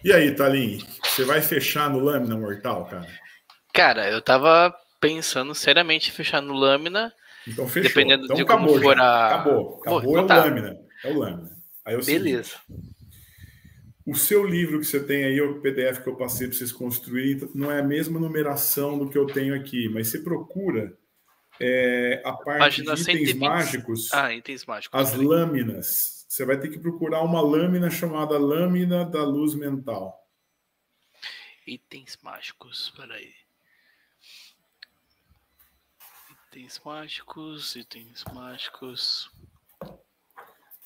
E aí, Thalim, você vai fechar no Lâmina Mortal, cara? Cara, eu tava pensando seriamente em fechar no Lâmina, Então fechou. dependendo Então de como acabou for já. a. Acabou. Bom, Acabou é então o tá, Lâmina. É o Lâmina. Aí é o beleza. seguinte. O seu livro que você tem aí, o PDF que eu passei para vocês construírem, não é a mesma numeração do que eu tenho aqui, mas você procura a parte Página de itens 120. mágicos, Ah, itens mágicos, as peraí. lâminas. Você vai ter que procurar uma lâmina chamada Lâmina da Luz Mental. Itens mágicos, peraí. Itens mágicos.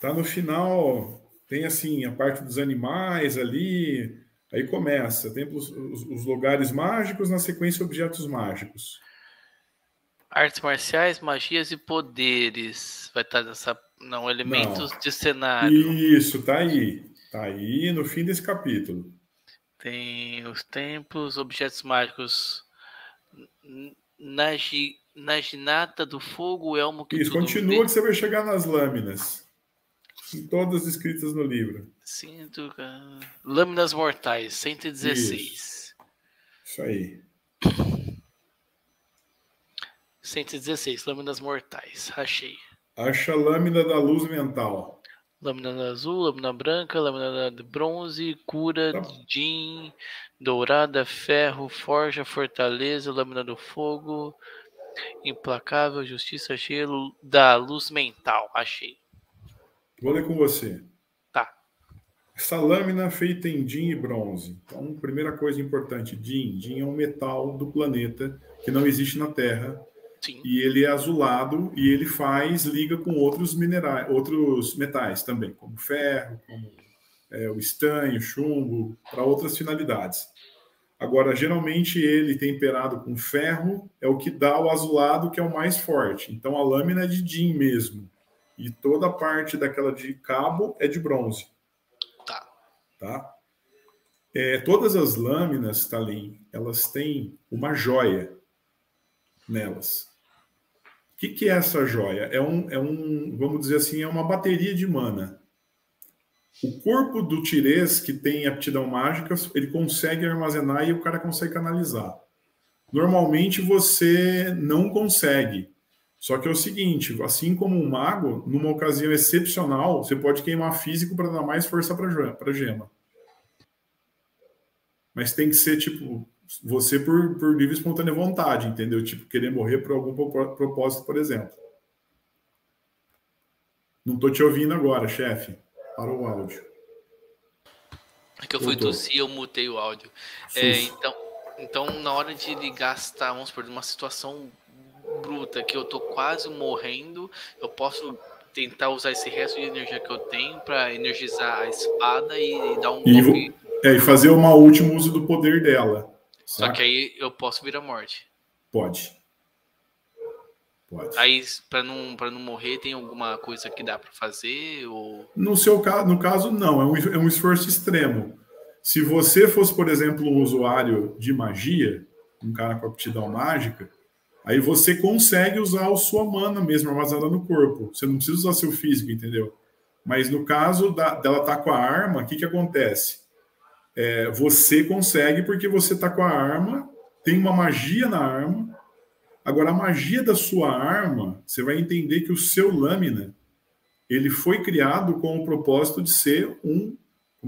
Tá no final, tem assim, a parte dos animais ali, aí começa, tem os lugares mágicos, na sequência objetos mágicos. Artes marciais, magias e poderes. Vai estar nessa. Não, Não, elementos de cenário. isso, tá aí no fim desse capítulo. Tem os templos, objetos mágicos. Naginata do fogo, o elmo que Isso, tudo continua vê. que você vai chegar nas lâminas, em todas escritas no livro. Sinto. Lâminas mortais, Isso, 116. isso aí. 116, lâminas mortais. Achei. Acha a lâmina da luz mental. Lâmina azul, lâmina branca, lâmina de bronze, cura, Tá? Jin, dourada, ferro, forja, fortaleza, lâmina do fogo, implacável, justiça, gelo, da luz mental. Achei. Vou ler com você. Tá. Essa lâmina é feita em DIN e bronze. Então, primeira coisa importante, DIN. DIN é um metal do planeta que não existe na Terra. Sim. E ele é azulado e ele liga com outros minerais, outros metais também, como ferro, como o estanho, chumbo, para outras finalidades. Agora, geralmente ele temperado com ferro é o que dá o azulado, que é o mais forte. Então, a lâmina é de DIN mesmo. E toda a parte daquela de cabo é de bronze. Tá. Tá? Todas as lâminas, Talim, elas têm uma joia nelas. O que é essa joia? Vamos dizer assim, é uma bateria de mana. O corpo do Tirês, que tem aptidão mágica, ele consegue armazenar e o cara consegue canalizar. Normalmente você não consegue. Só que é o seguinte, assim como um mago, numa ocasião excepcional, você pode queimar físico para dar mais força para a gema. Mas tem que ser, tipo, você por livre e espontânea vontade, entendeu? Tipo, querer morrer por algum propósito, por exemplo. Não tô te ouvindo agora, chefe. Parou o áudio. É que eu fui Voltou. tossir, eu mutei o áudio. Susto. Então, na hora de ele gastar, vamos supor, numa situação bruta, que eu tô quase morrendo, eu posso tentar usar esse resto de energia que eu tenho para energizar a espada e dar um golpe. E fazer um último uso do poder dela. Só que Saca? aí eu posso vir a morte. Pode. Pode. Aí, para não morrer, tem alguma coisa que dá para fazer? Ou... No caso, não. É um esforço extremo. Se você fosse, por exemplo, um usuário de magia, um cara com aptidão mágica, aí você consegue usar a sua mana mesmo armazenada no corpo. Você não precisa usar seu físico, entendeu? Mas no caso dela estar com a arma, o que acontece? Você consegue porque você está com a arma, tem uma magia na arma. Agora, a magia da sua arma, você vai entender que o seu lâmina, ele foi criado com o propósito de ser como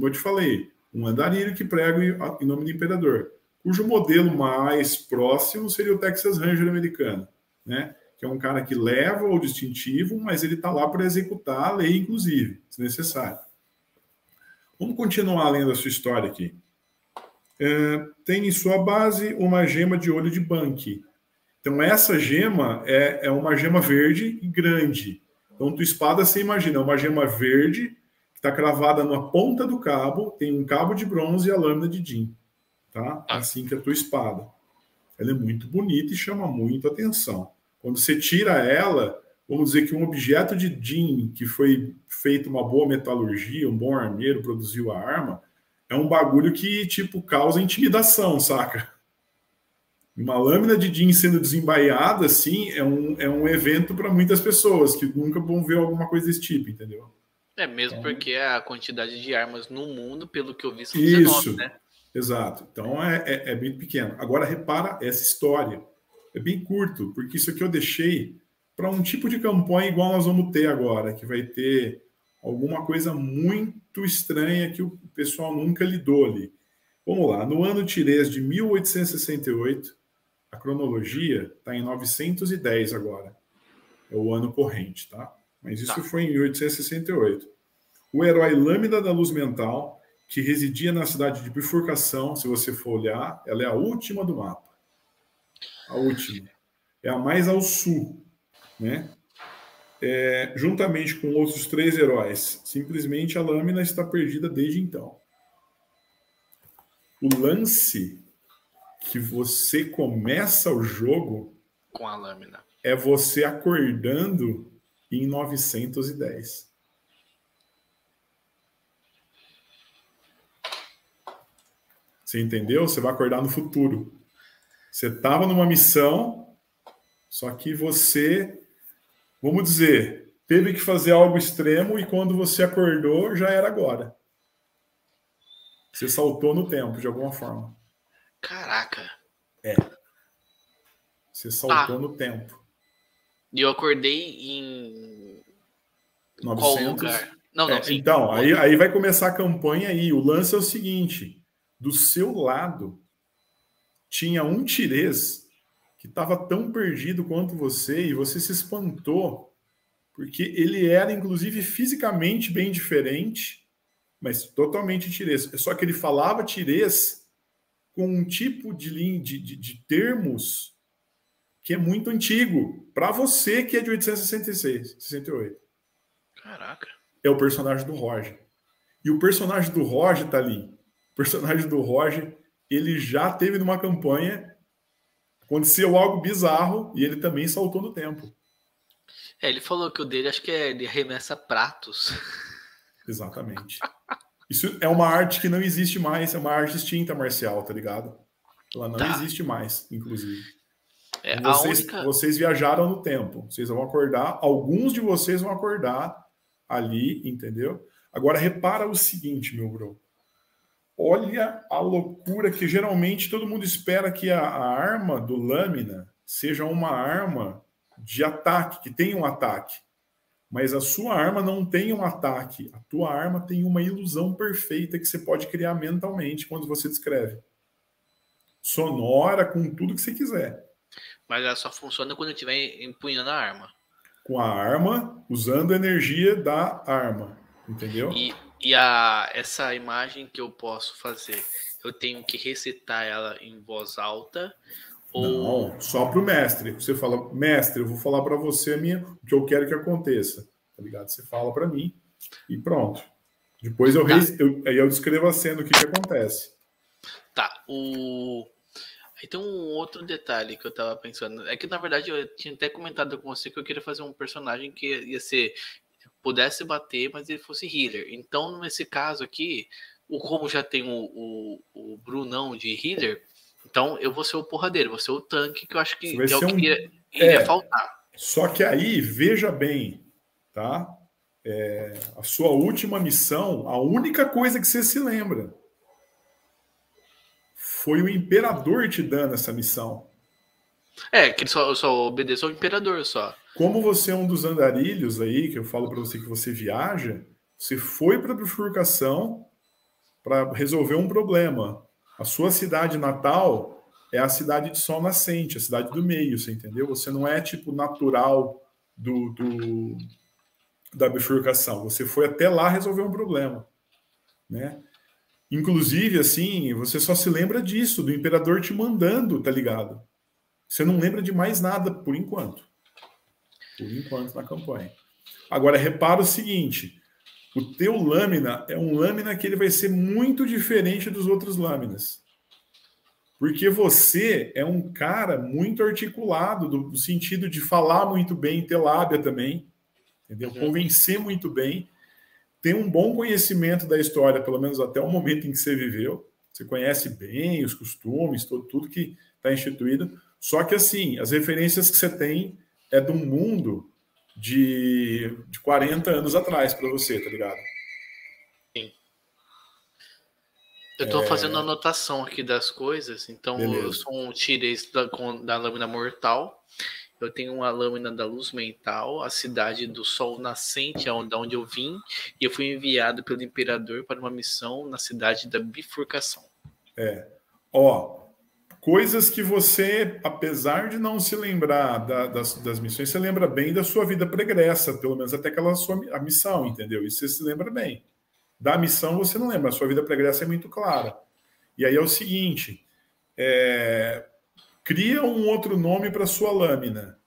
eu te falei, um andarilho que prega em nome do imperador, cujo modelo mais próximo seria o Texas Ranger americano, né? Que é um cara que leva o distintivo, mas ele está lá para executar a lei, inclusive, se necessário. Vamos continuar lendo a sua história aqui. Tem em sua base uma gema de olho de Banqui. Então, essa gema é uma gema verde e grande. Então, tua espada, você imagina, é uma gema verde que está cravada na ponta do cabo, tem um cabo de bronze e a lâmina de Din. Tá? É assim que é a tua espada. Ela é muito bonita e chama muito atenção. Quando você tira ela, vamos dizer que um objeto de Din, que foi feito uma boa metalurgia, um bom armeiro, produziu a arma, é um bagulho que, tipo, causa intimidação, saca? Uma lâmina de Din sendo desembaiada, assim, é um evento para muitas pessoas que nunca vão ver alguma coisa desse tipo, entendeu? É mesmo Então, porque a quantidade de armas no mundo, pelo que eu vi, são 19, isso, né? exato. Então é bem pequeno. Agora repara essa história. É bem curto, porque isso aqui eu deixei para um tipo de campanha igual nós vamos ter agora, que vai ter alguma coisa muito estranha que o pessoal nunca lidou ali. Vamos lá, no ano Tirês de 1868, a cronologia está em 910 agora. É o ano corrente, tá? Mas isso Tá. foi em 1868. O herói Lâmina da Luz Mental, que residia na cidade de Bifurcação, se você for olhar, ela é a última do mapa. A última. É a mais ao sul, né? Juntamente com outros 3 heróis. Simplesmente a Lâmina está perdida desde então. O lance que você começa o jogo Com a lâmina. é você acordando em 910. Você entendeu? Você vai acordar no futuro. Você estava numa missão, só que você, vamos dizer, teve que fazer algo extremo e quando você acordou, já era agora. Você saltou no tempo, de alguma forma. Caraca. Você saltou Tá. no tempo. E eu acordei em qual 900. lugar? Não, não, sim. Então, aí vai começar a campanha aí. O lance é o seguinte: do seu lado tinha um tirês que estava tão perdido quanto você e você se espantou porque ele era, inclusive, fisicamente bem diferente, mas totalmente tirês. Só que ele falava tirês com um tipo de termos que é muito antigo para você que é de 866, 68. Caraca. É o personagem do Roger. E o personagem do Roger tá ali. O personagem do Roger, ele já teve numa campanha, aconteceu algo bizarro e ele também saltou no tempo. É, ele falou que o dele acho que é ele arremessa pratos. Exatamente. Isso é uma arte que não existe mais, é uma arte extinta marcial, tá ligado? Ela não Tá. existe mais, inclusive. É, Então a vocês, única. vocês viajaram no tempo. Vocês vão acordar, alguns de vocês vão acordar ali, entendeu? Agora repara o seguinte, meu bro. Olha a loucura que geralmente todo mundo espera que a arma do Lâmina seja uma arma de ataque, que tenha um ataque. Mas a sua arma não tem um ataque. A tua arma tem uma ilusão perfeita que você pode criar mentalmente quando você descreve. Sonora, com tudo que você quiser. Mas ela só funciona quando eu estiver empunhando a arma. Com a arma, usando a energia da arma. Entendeu? Essa imagem que eu posso fazer, eu tenho que recitar ela em voz alta ou. Não, só para o mestre. Você fala, mestre, eu vou falar para você o que eu quero que aconteça. Tá ligado? Você fala para mim e pronto. Depois Tá, aí eu descrevo a cena, o que acontece. tá. Aí tem um outro detalhe que eu tava pensando. É que na verdade eu tinha até comentado com você que eu queria fazer um personagem que ia ser. Pudesse bater, mas ele fosse healer. Então, nesse caso aqui, como já tem o Brunão de healer, então eu vou ser o porradeiro, vou ser o tanque, que eu acho Você que vai é o ser que um. iria faltar. Só que aí, veja bem, tá? A sua última missão, a única coisa que você se lembra foi o imperador te dando essa missão. É, que ele só obedece ao imperador só. Como você é um dos andarilhos aí, que eu falo para você que você viaja, você foi para a bifurcação para resolver um problema. A sua cidade natal é a cidade de sol nascente, a cidade do meio, você entendeu? Você não é tipo natural da bifurcação. Você foi até lá resolver um problema, né? Inclusive, assim, você só se lembra disso, do imperador te mandando, tá ligado? Você não lembra de mais nada por enquanto. Por enquanto na campanha. Agora, repara o seguinte: o teu lâmina é um lâmina que ele vai ser muito diferente dos outros lâminas. Porque você é um cara muito articulado, do sentido de falar muito bem, ter lábia também, entendeu? Uhum. Convencer muito bem, ter um bom conhecimento da história, pelo menos até o momento em que você viveu. Você conhece bem os costumes, tudo que está instituído. Só que, assim, as referências que você tem é de um mundo de 40 anos atrás para você, tá ligado? Sim. Eu tô fazendo anotação aqui das coisas, então eu Beleza. sou um tirês da lâmina mortal. Eu tenho uma lâmina da luz mental, a cidade do sol nascente, da onde eu vim, e eu fui enviado pelo imperador para uma missão na cidade da bifurcação. Ó, coisas que você, apesar de não se lembrar das missões, você lembra bem da sua vida pregressa, pelo menos até aquela a missão, entendeu? Isso você se lembra bem. Da missão você não lembra, a sua vida pregressa é muito clara. E aí é o seguinte, cria um outro nome para sua lâmina,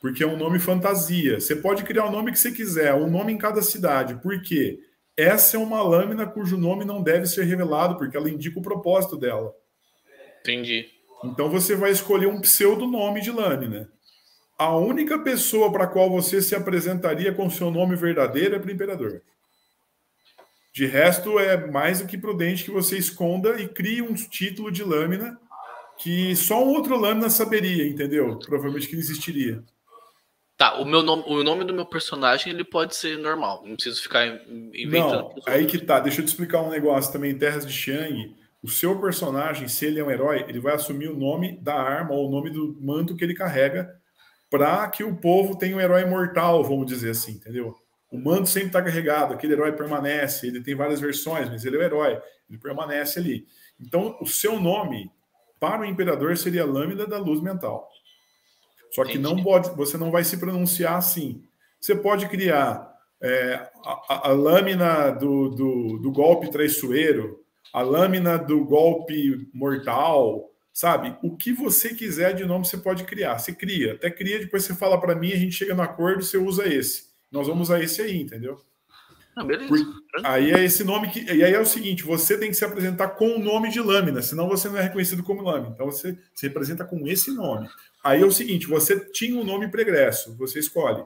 porque é um nome fantasia. Você pode criar o nome que você quiser, um nome em cada cidade. Por quê? Essa é uma lâmina cujo nome não deve ser revelado, porque ela indica o propósito dela. Entendi. Então você vai escolher um pseudonome de lâmina. A única pessoa para a qual você se apresentaria com seu nome verdadeiro é para o imperador. De resto, é mais do que prudente que você esconda e crie um título de lâmina que só um outro lâmina saberia, entendeu? Provavelmente que não existiria. Tá, o nome do meu personagem ele pode ser normal, não preciso ficar inventando. Não, aí que tá. Deixa eu te explicar um negócio também. Em Terras de Xiang, o seu personagem, se ele é um herói, ele vai assumir o nome da arma ou o nome do manto que ele carrega para que o povo tenha um herói imortal, vamos dizer assim, entendeu? O manto sempre está carregado, aquele herói permanece, ele tem várias versões, mas ele é o herói, ele permanece ali. Então, o seu nome para o imperador seria Lâmina da Luz Mental. Só que não pode, você não vai se pronunciar assim. Você pode criar a lâmina do golpe traiçoeiro, a lâmina do golpe mortal, sabe? O que você quiser de nome você pode criar. Você cria, até cria, depois você fala para mim, a gente chega no acordo, você usa esse. Nós vamos usar esse aí, entendeu? Ah, beleza. Aí é esse nome que. E aí é o seguinte: você tem que se apresentar com o nome de lâmina, senão você não é reconhecido como lâmina. Então você se apresenta com esse nome. Aí é o seguinte: você tinha um nome pregresso, você escolhe.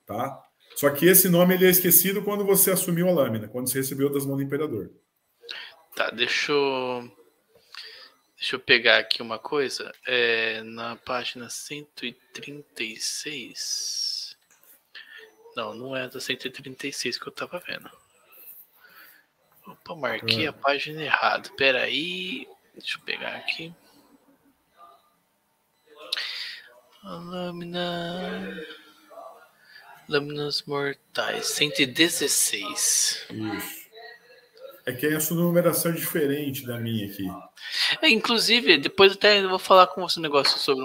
Tá? Só que esse nome ele é esquecido quando você assumiu a lâmina, quando você recebeu das mãos do imperador. Tá, deixa eu pegar aqui uma coisa. Na página 136. Não é da 136 que eu tava vendo. Opa, marquei a página errada. Pera aí. Deixa eu pegar aqui. A lâmina. Lâminas mortais. 116. Isso. É que essa numeração é diferente da minha aqui. Inclusive, depois até eu vou falar com você um negócio sobre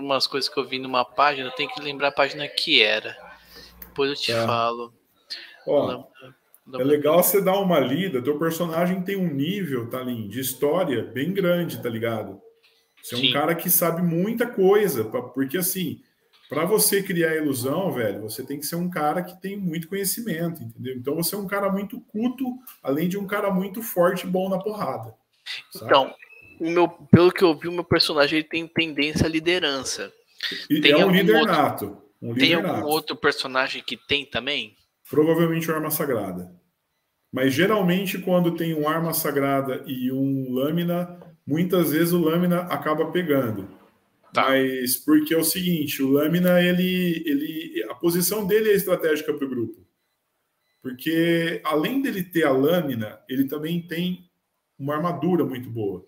umas coisas que eu vi numa página. Eu tenho que lembrar a página que era. Depois eu te falo. Ó, é legal você dar uma lida. Teu personagem tem um nível, Thalin, de história bem grande, tá ligado? Você é um cara que sabe muita coisa. Porque, assim, para você criar a ilusão, velho, você tem que ser um cara que tem muito conhecimento, entendeu? Então você é um cara muito culto, além de um cara muito forte e bom na porrada. Sabe? Então, pelo que eu vi, o meu personagem ele tem tendência à liderança. E é um líder nato. Tem algum outro personagem que tem também? Provavelmente uma arma sagrada. Mas geralmente quando tem um arma sagrada e um lâmina, muitas vezes o lâmina acaba pegando. Tá. Mas porque é o seguinte, o lâmina, a posição dele é estratégica para o grupo. Porque além dele ter a lâmina, ele também tem uma armadura muito boa.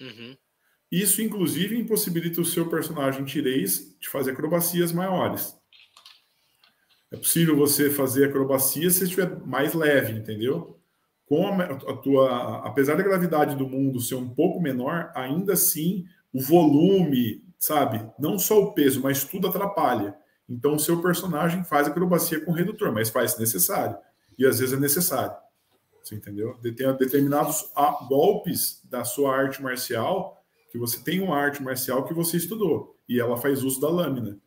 Uhum. Isso, inclusive, impossibilita o seu personagem tirês de fazer acrobacias maiores. É possível você fazer acrobacia se você estiver mais leve, entendeu? Com apesar da gravidade do mundo ser um pouco menor, ainda assim o volume, sabe? Não só o peso, mas tudo atrapalha. Então o seu personagem faz acrobacia com redutor, mas faz se necessário. E às vezes é necessário. Você entendeu? Tem determinados golpes da sua arte marcial que você tem uma arte marcial que você estudou e ela faz uso da lâmina.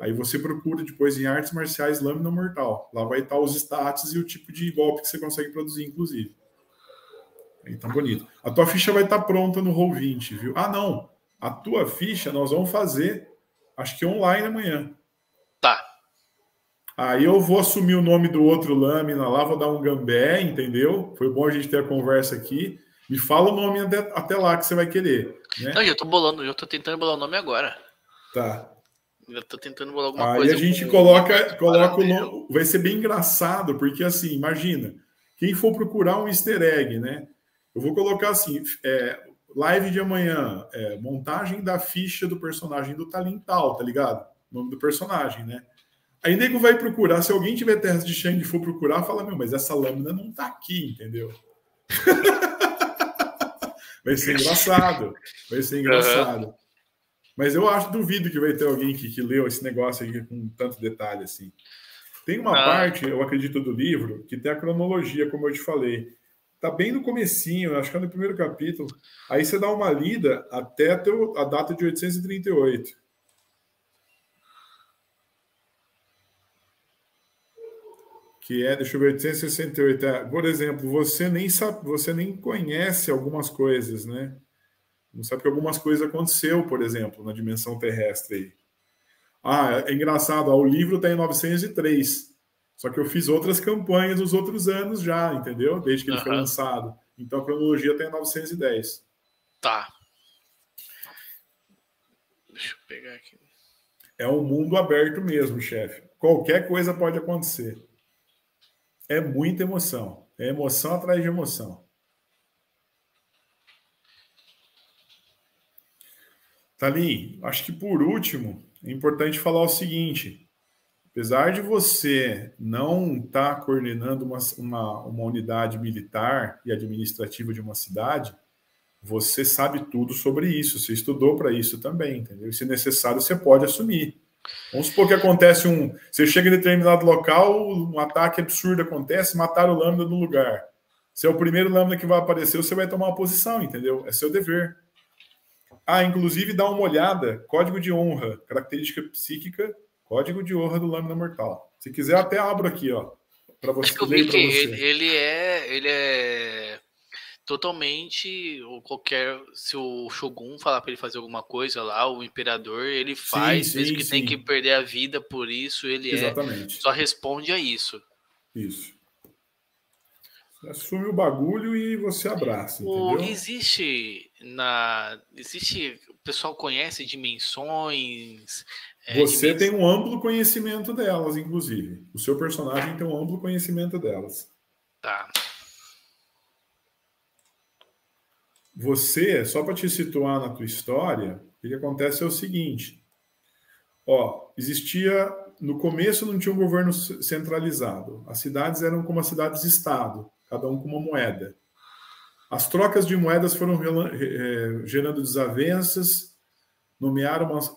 Aí você procura depois em artes marciais lâmina mortal. Lá vai estar os stats e o tipo de golpe que você consegue produzir, inclusive. Então, bonito. A tua ficha vai estar pronta no Roll20, viu? Ah, não. A tua ficha nós vamos fazer, acho que online amanhã. Tá. Aí eu vou assumir o nome do outro lâmina lá, vou dar um gambé, entendeu? Foi bom a gente ter a conversa aqui. Me fala o nome até lá que você vai querer. Né? Não, eu tô tentando bolar o nome agora. Tá. Eu tô tentando bolar alguma Aí a coisa gente com um coloca, universo coloca paralelo. vai ser bem engraçado, porque assim, imagina, quem for procurar um easter egg, né? Eu vou colocar assim, live de amanhã, montagem da ficha do personagem do Talin Tal, tá ligado? O nome do personagem, né? Aí nego vai procurar, se alguém tiver terras de Shang e for procurar, fala, meu, mas essa lâmina não tá aqui, entendeu? Vai ser engraçado, vai ser Aham. engraçado. Mas eu acho, duvido que vai ter alguém que leu esse negócio aqui com tanto detalhe assim. Tem uma Ah, parte, eu acredito, do livro que tem a cronologia, como eu te falei. Tá bem no comecinho, acho que é no primeiro capítulo. Aí você dá uma lida até a data de 838. Que é, deixa eu ver, 868. Por exemplo, você nem sabe, você nem conhece algumas coisas, né? Não sabe que algumas coisas aconteceu, por exemplo, na dimensão terrestre aí. Ah, é engraçado, o livro está em 903. Só que eu fiz outras campanhas nos outros anos já, entendeu? Desde que ele foi aham. lançado. Então a cronologia está em 910. Tá. Deixa eu pegar aqui. É um mundo aberto mesmo, chefe. Qualquer coisa pode acontecer. É muita emoção. É emoção atrás de emoção. Talim, acho que por último, é importante falar o seguinte: apesar de você não estar coordenando uma unidade militar e administrativa de uma cidade, você sabe tudo sobre isso, você estudou para isso também, entendeu? E se necessário, você pode assumir. Vamos supor que acontece você chega em determinado local, um ataque absurdo acontece, mataram o lambda no lugar. Se é o primeiro lambda que vai aparecer, você vai tomar uma posição, entendeu? É seu dever. Ah, inclusive dá uma olhada, código de honra, característica psíquica, código de honra do lâmina mortal. Se quiser, até abro aqui, ó, para É você, que eu vi leio que para você. ele é totalmente, ou qualquer, se o Shogun falar para ele fazer alguma coisa lá, o imperador, ele Sim, faz, mesmo sim, que tenha que sim. perder a vida por isso, Exatamente. só responde a isso. Isso. Você assume o bagulho e você abraça, entendeu? Existe, o pessoal conhece dimensões, Você tem um amplo conhecimento delas, inclusive. O seu personagem tem um amplo conhecimento delas. tá, Você, só para te situar na tua história, o que acontece é o seguinte: ó, existia no começo não tinha um governo centralizado. As cidades eram como as cidades-estado, cada um com uma moeda. As trocas de moedas foram gerando desavenças,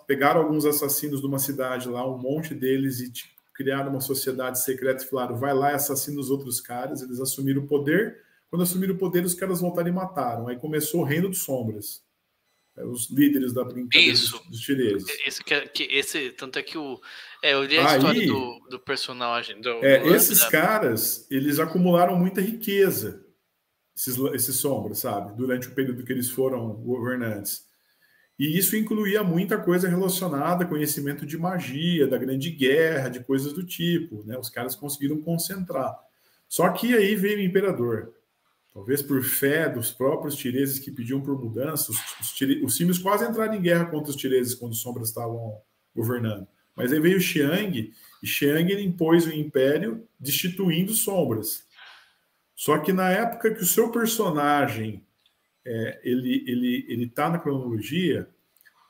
pegaram alguns assassinos de uma cidade lá, um monte deles, e criaram uma sociedade secreta e falaram: vai lá e assassina os outros caras. Eles assumiram o poder. Quando assumiram o poder, os caras voltaram e mataram. Aí começou o Reino dos Sombras. Os líderes da brincadeira isso. dos chineses. Esse, tanto é que eu li a história Aí, do personagem, do esses Lambda. caras, eles acumularam muita riqueza, esses sombras, sabe? Durante o período que eles foram governantes. E isso incluía muita coisa relacionada a conhecimento de magia, da Grande Guerra, de coisas do tipo, né? Os caras conseguiram concentrar. Só que aí veio o imperador. Talvez por fé dos próprios tireses que pediam por mudança, os símios quase entraram em guerra contra os tireses quando os sombras estavam governando. Mas aí veio o Xiang, e Xiang ele impôs o império destituindo sombras. Só que na época que o seu personagem ele está na cronologia,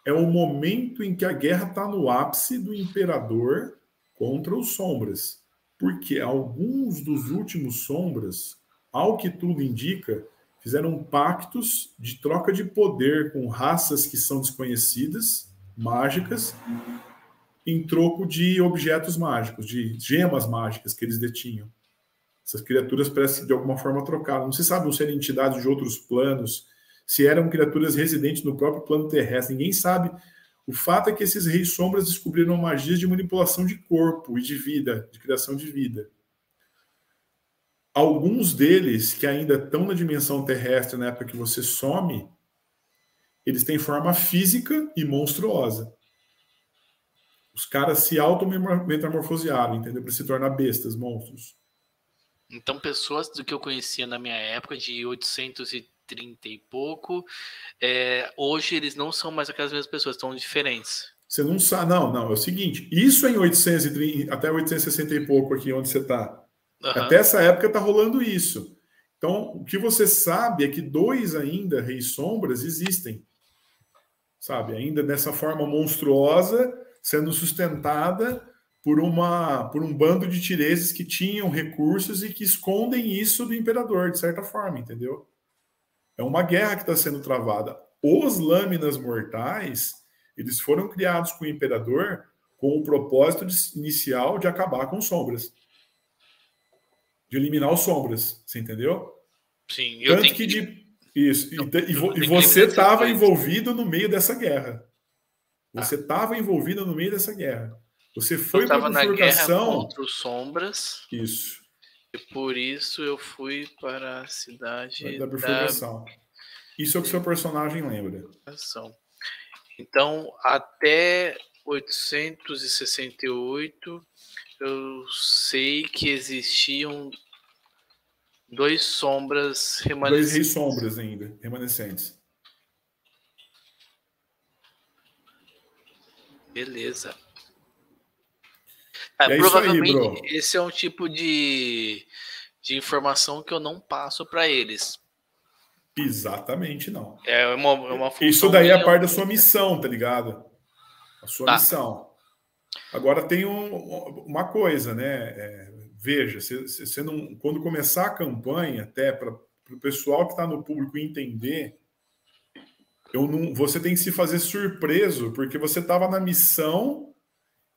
é o momento em que a guerra está no ápice do imperador contra os sombras. Porque alguns dos últimos sombras, ao que tudo indica, fizeram pactos de troca de poder com raças que são desconhecidas, mágicas, em troco de objetos mágicos, de gemas mágicas que eles detinham. Essas criaturas parecem de alguma forma trocaram. Não se sabe se eram entidades de outros planos, se eram criaturas residentes no próprio plano terrestre. Ninguém sabe. O fato é que esses reis sombras descobriram magias de manipulação de corpo e de vida, de criação de vida. Alguns deles, que ainda estão na dimensão terrestre na época que você some, eles têm forma física e monstruosa. Os caras se auto-metamorfosearam, entendeu? Para se tornar bestas, monstros. Então, pessoas do que eu conhecia na minha época, de 830 e pouco, hoje eles não são mais aquelas mesmas pessoas, estão diferentes. Você não sabe. Não, não. É o seguinte: isso em 830, até 860 e pouco aqui, onde você está. Até essa época está rolando isso. Então, o que você sabe é que 2 ainda, Reis Sombras, existem. Sabe? Ainda dessa forma monstruosa, sendo sustentada por um bando de tireses que tinham recursos e que escondem isso do imperador, de certa forma, entendeu? É uma guerra que está sendo travada. Os Lâminas Mortais, eles foram criados com o imperador com o propósito inicial de acabar com sombras. De eliminar os sombras, você entendeu? Sim, eu Tanto tenho que que... Isso. E que você eliminar esses estava dois. envolvido no meio dessa guerra. Você estava envolvido no meio dessa guerra. Você Eu foi para a estava na guerra bifurcação. contra os sombras. Isso. E por isso eu fui para a cidade Da bifurcação. Isso é o que seu personagem lembra. Então, até 868, eu sei que existiam 2 sombras 2 remanescentes. reis sombras ainda, remanescentes. Beleza. É provavelmente isso aí, bro. esse é um tipo de informação que eu não passo para eles. Exatamente, não. É uma função. Isso daí é a parte da sua missão, tá ligado? A sua missão. Agora tem uma coisa, né? Veja, você não, quando começar a campanha, até para o pessoal que está no público entender, você tem que se fazer surpreso, porque você estava na missão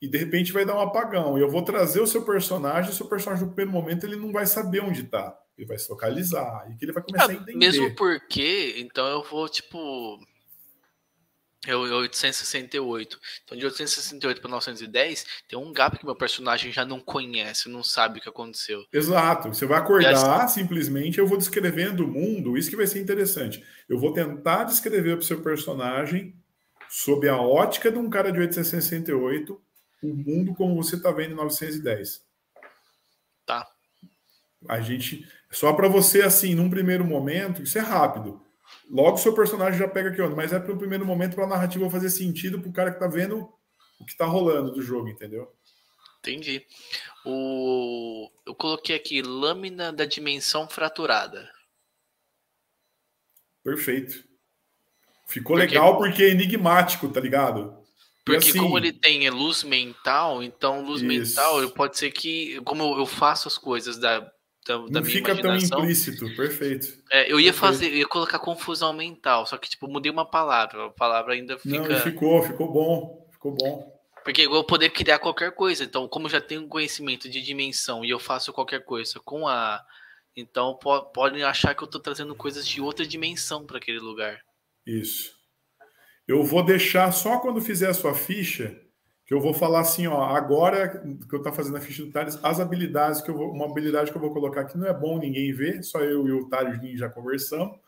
e de repente vai dar um apagão. E eu vou trazer o seu personagem no primeiro momento ele não vai saber onde está. Ele vai se localizar e que ele vai começar a entender. Mesmo porque, então eu vou, tipo... É 868. Então, de 868 para 910, tem um gap que meu personagem já não conhece, não sabe o que aconteceu. Exato. Você vai acordar, simplesmente, eu vou descrevendo o mundo, isso que vai ser interessante. Eu vou tentar descrever para o seu personagem, sob a ótica de um cara de 868, o mundo como você está vendo em 910. Tá. A gente... Só para você, assim, num primeiro momento, isso é rápido. Logo o seu personagem já pega aqui, mas é para o primeiro momento para a narrativa fazer sentido para o cara que está vendo o que está rolando do jogo, entendeu? Entendi. Eu coloquei aqui lâmina da dimensão fraturada. Perfeito. Ficou legal porque é enigmático, tá ligado? Porque assim, como ele tem luz mental, então luz mental pode ser que, como eu faço as coisas da não minha fica tão imaginação, implícito, perfeito. Eu ia colocar confusão mental, só que tipo, mudei uma palavra, a palavra ainda fica... Não, e ficou bom. Porque eu vou poder criar qualquer coisa, então como já tenho conhecimento de dimensão e eu faço qualquer coisa com a... Então podem achar que eu tô trazendo coisas de outra dimensão para aquele lugar. Isso. Eu vou deixar só quando fizer a sua ficha, que eu vou falar assim, ó, agora que eu tô fazendo a ficha do Thales, as habilidades uma habilidade que eu vou colocar aqui não é bom ninguém ver, só eu e o Thales já conversamos.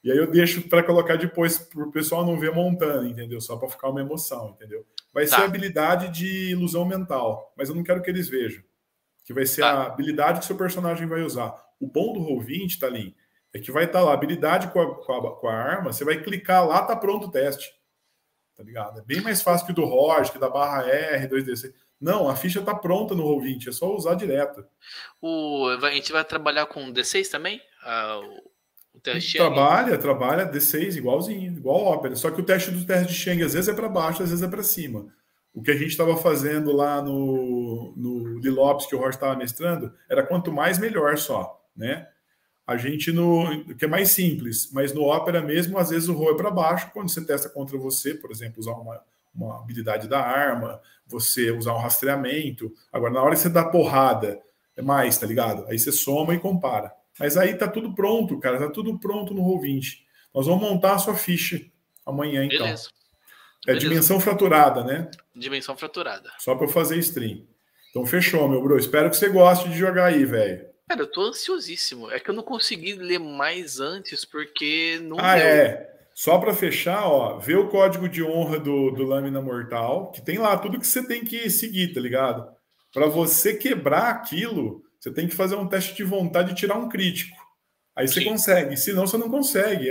E aí eu deixo para colocar depois para o pessoal não ver montando, entendeu? Só para ficar uma emoção, entendeu? Vai ser a habilidade de ilusão mental, mas eu não quero que eles vejam. Que vai ser a habilidade que seu personagem vai usar. O bom do Roll20, Thalin, é que vai estar lá, habilidade com a arma, você vai clicar lá, tá pronto o teste. Tá ligado? É bem mais fácil que o do Roger, que da barra R, 2DC. Não, a ficha tá pronta no Roll20, é só usar direto. A gente vai trabalhar com D6 também? O teste trabalha D6 igualzinho, igual ópera. Só que o teste do teste de Cheng às vezes é para baixo, às vezes é para cima. O que a gente estava fazendo lá no Lilopes, que o Roger estava mestrando, era quanto mais melhor só, né? A gente que é mais simples, mas no Opera mesmo, às vezes o roll é para baixo, quando você testa contra você, por exemplo, usar uma habilidade da arma, você usar um rastreamento. Agora, na hora que você dá porrada, é mais, tá ligado? Aí você soma e compara. Mas aí tá tudo pronto, cara, tá tudo pronto no Roll20. Nós vamos montar a sua ficha amanhã, então. Beleza. Dimensão fraturada, né? Dimensão fraturada. Só para eu fazer stream. Então, fechou, meu bro. Espero que você goste de jogar aí, velho. Cara, eu tô ansiosíssimo. É que eu não consegui ler mais antes porque não deu. Só para fechar, ó, vê o código de honra do Lâmina Mortal, que tem lá tudo que você tem que seguir, tá ligado? Para você quebrar aquilo, você tem que fazer um teste de vontade e tirar um crítico. Aí você consegue, senão você não consegue.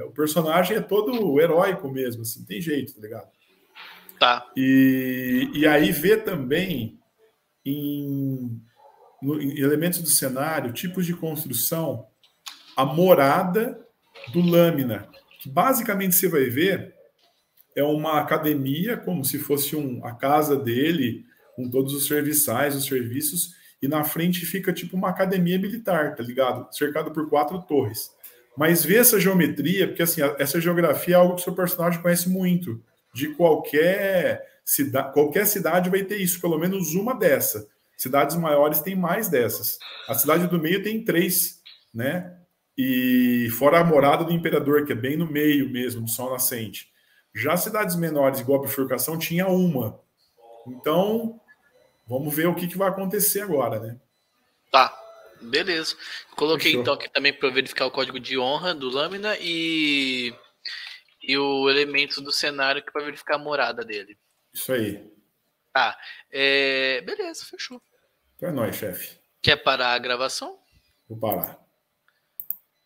O personagem é todo heróico mesmo, assim, tem jeito, tá ligado? Tá. E aí ver também em elementos do cenário, tipos de construção, a morada do lâmina, que basicamente você vai ver é uma academia, como se fosse a casa dele, com todos os serviçais, os serviços, e na frente fica tipo uma academia militar, tá ligado? Cercado por 4 torres. Mas vê essa geometria, porque assim, essa geografia é algo que o seu personagem conhece muito. De qualquer cidade vai ter isso, pelo menos uma dessa. Cidades maiores têm mais dessas. A cidade do meio tem 3, né? E fora a morada do imperador, que é bem no meio mesmo, do sol nascente. Já cidades menores, igual a bifurcação, tinha uma. Então, vamos ver o que vai acontecer agora, né? Tá, beleza. Coloquei Fechou. então aqui também para verificar o código de honra do Lâmina e o elemento do cenário aqui para verificar a morada dele. Isso aí. Tá, beleza, fechou. Então é nóis, chefe. Quer parar a gravação? Vou parar.